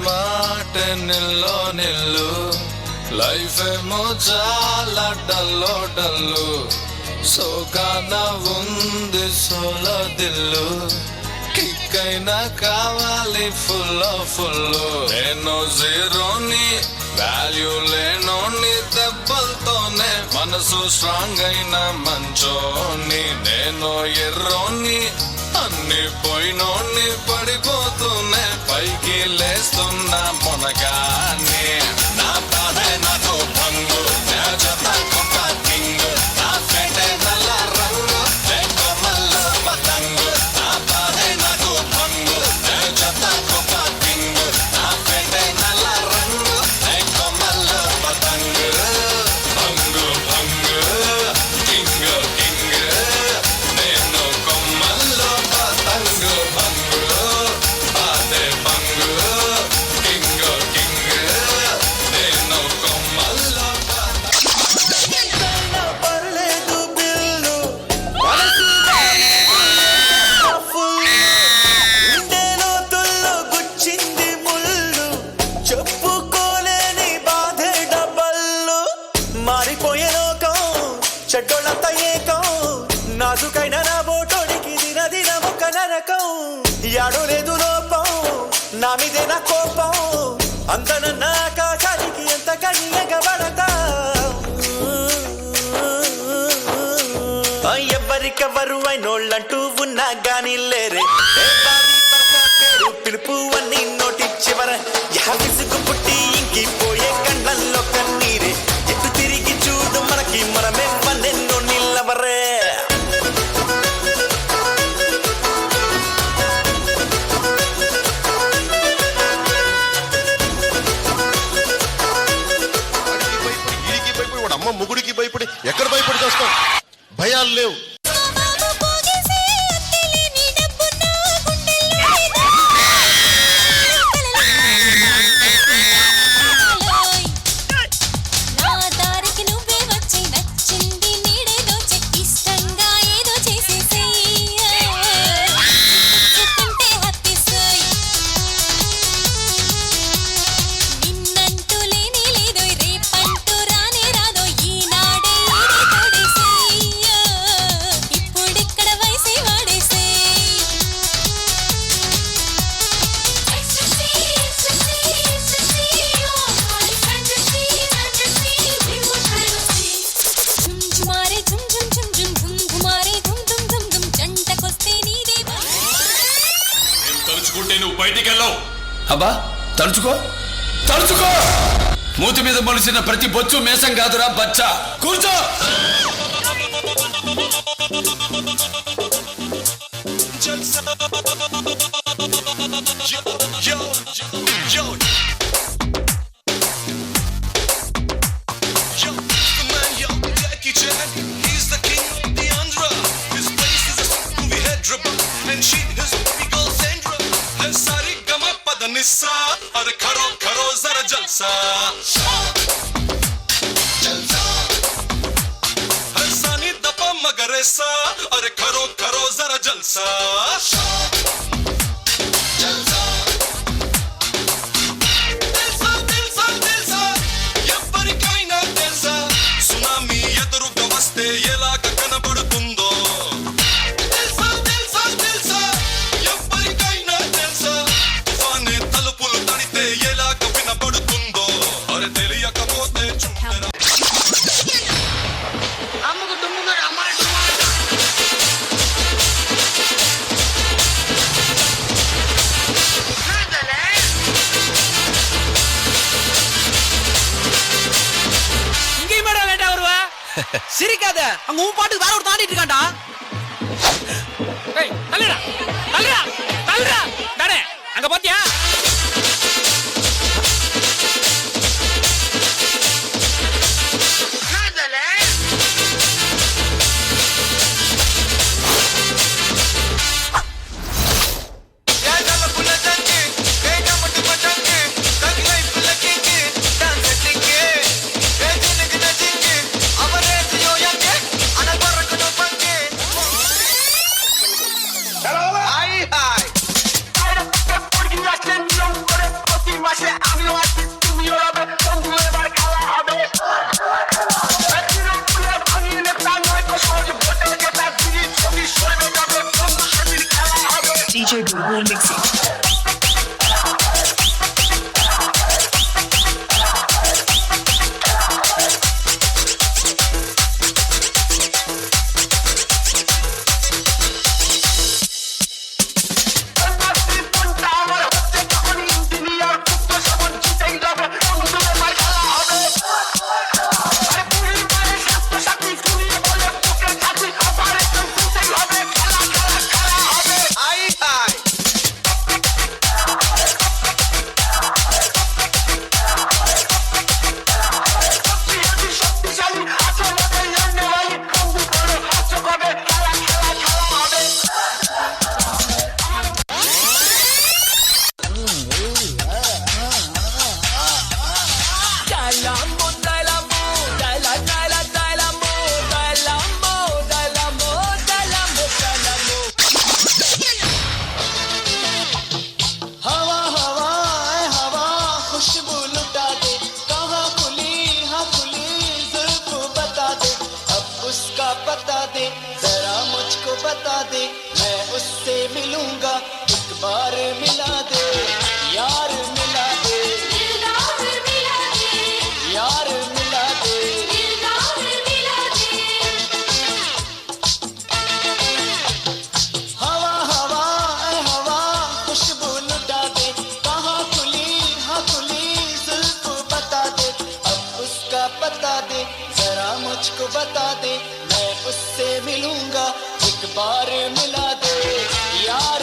మాట నిల్లో నిల్లు లైఫ్ ఏమో చాలా డల్లో డల్లు సోకాన ఉంది సోలో దిల్లు కిక్ అయినా కావాలి ఫుల్ ఫుల్ నేను జీరోని వాల్యూ లేనోని దెబ్బలతోనే మనసు స్ట్రాంగ్ అయిన మంచోని నేను ఎర్రోని అన్ని పోయినోని పడిపోతూనే పైకి లేస్తున్నా మొనగానే నా బాధే నాకు భంగు నా జత కొత్త కింగ్ నా ఫెటే నల్ల రంగు కొమ్మల్లో పతంగు నా బాధే నాకు భంగు నా జత కొత్త కింగ్ నా ఫెటే నల్ల రంగు కొమ్మల్లో పతంగు భంగు భంగు కింగ్ కింగ్ నేను కొమ్మల్లో పతంగు భంగు బాధే భంగు కింగ్ కింగ్ నేను కొమ్మల్లో పర్లేదు బిల్లు ఉండేలో తుల్లో గుచ్చింది ముళ్ళు చెప్పుకోలేని బాధే డబ్బల్లు మారిపోయే లోకం చెడ్డోళ్ళంతా ఏకం నాజుకైన నా బోటోడికి దినదినము కనరకం యాడో లేదు లోపం నా మీదే నా కోపం అంతనన్న ఆకాశానికి ఎంత కనియగబడతా ఎవరికెవరు అయినోళ్ళంటూ ఉన్నా గాని లేరే పేరు పిలుపు అన్ని నోటి చివర విసుగు పుట్టి ఇంకిపోయే కళ్ళల్లో కన్నీరే ఎటు తిరిగి చూడు మనకి మనమే పన్నెన్నో నిల్లవరే అమ్మ ముగుడికి భయపడి ఎక్కడ భయపడి చేస్తాం భయాలు లేవు నువ్వు బయటికి వెళ్ళావు అబ్బా తలుచుకో తలుచుకో మూతి మీద మొలిసిన ప్రతి బొచ్చు మేసం కాదురా బచ్చా కూర్చో अरे करो करो जरा जलसा हरसानी दपा मगरेसा अरे करो करो जरा जलसा ఎవరికైనా తెలుసా సునామీ ఎదురుగా వస్తే ఎలాగ కనబడుతుందో சிரிக்காத அங்க உன் பாட்டுக்கு வேற ஒரு தாண்டிட்டு இருக்காண்டா ஏய் தள்ளுடா தள்ளுடா தள்ளுடா டாடே அங்க பாத்தியா Hi. उसका पता दे, जरा मुझको बता दे, मैं उससे मिलूंगा, एक बार मिला दे, यार मिला दे, यार मिला दे। हवा हवा ऐ हवा खुशबू लुटा दे, कहाँ खुली हाँ खुली जुल्फ बता दे, अब उसका पता दे, जरा मुझको बता दे, मैं उससे मिलूंगा, एक बार मिला दे, यार